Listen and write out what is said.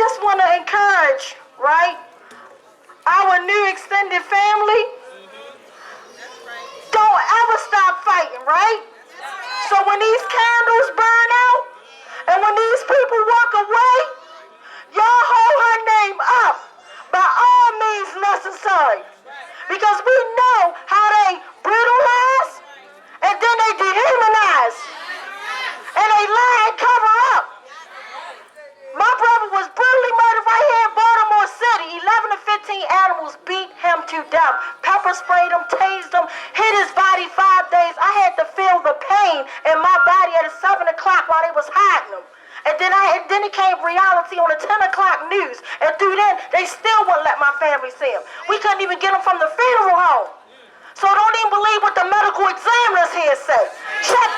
just want to encourage, right, our new extended family, don't ever stop fighting, right? So when these candles burn out, and when these people walk away, y'all hold her name up by all means necessary. Because we know how they brutalize, and then they dehumanize, and they lie and cover up. My brother was brutally murdered right here in Baltimore City. 11 to 15 animals beat him to death. Pepper sprayed him, tased him, hit his body 5 days. I had to feel the pain in my body at 7 o'clock while they was hiding him. And then it came reality on the 10 o'clock news. And through then, they still wouldn't let my family see him. We couldn't even get him from the funeral home. So don't even believe what the medical examiners here say. Check